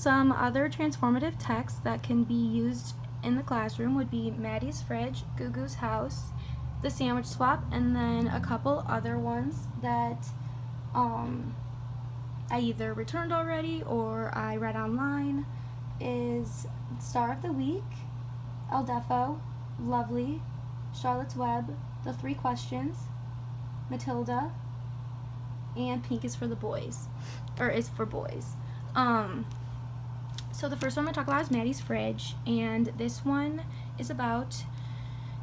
Some other transformative texts that can be used in the classroom would be Maddie's Fridge, Gugu's House, The Sandwich Swap, and then a couple other ones that I either returned already or I read online is Star of the Week, El Defo, Lovely, Charlotte's Web, The Three Questions, Matilda, and Pink is for the boys, or is for boys. So the first one I'm going to talk about is Maddie's Fridge, and this one is about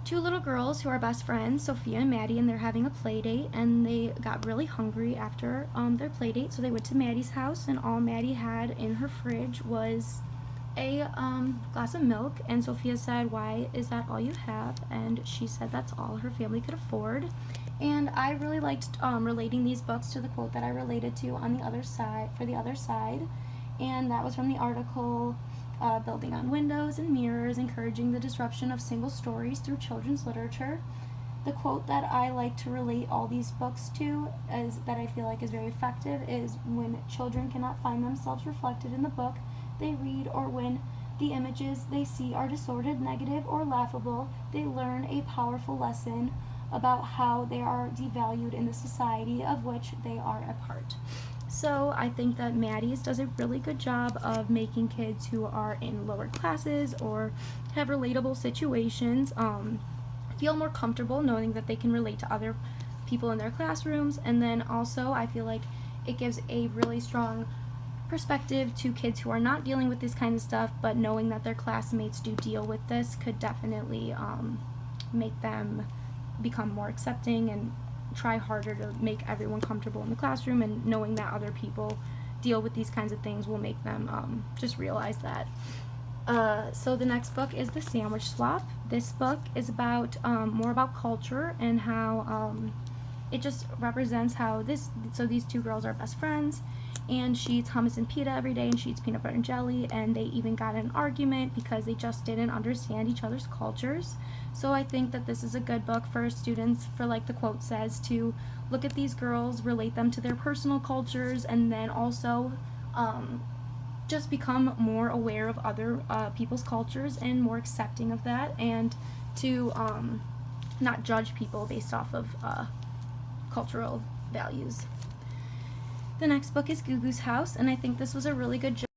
two little girls who are best friends, Sophia and Maddie, and they're having a play date, and they got really hungry after their play date, so they went to Maddie's house, and all Maddie had in her fridge was a glass of milk, and Sophia said, "Why is that all you have?" And she said that's all her family could afford. And I really liked relating these books to the quote that I related to on the other side, for the other side, and that was from the article Building on Windows and Mirrors, Encouraging the Disruption of Single Stories Through Children's Literature. The quote that I like to relate all these books to, is that I feel like is very effective, is when children cannot find themselves reflected in the book they read, or when the images they see are distorted, negative, or laughable, they learn a powerful lesson about how they are devalued in the society of which they are a part. So I think that Maddie's does a really good job of making kids who are in lower classes or have relatable situations feel more comfortable knowing that they can relate to other people in their classrooms. And then also I feel like it gives a really strong perspective to kids who are not dealing with this kind of stuff, but knowing that their classmates do deal with this could definitely make them become more accepting and try harder to make everyone comfortable in the classroom, and knowing that other people deal with these kinds of things will make them just realize that. So the next book is The Sandwich Swap. This book is about more about culture and how it just represents how these two girls are best friends, and she eats hummus and pita every day, and she eats peanut butter and jelly, and they even got in an argument because they just didn't understand each other's cultures. So I think that this is a good book for students, for like the quote says, to look at these girls, relate them to their personal cultures, and then also just become more aware of other people's cultures and more accepting of that, and to not judge people based off of cultural values. The next book is Gugu's House, and I think this was a really good job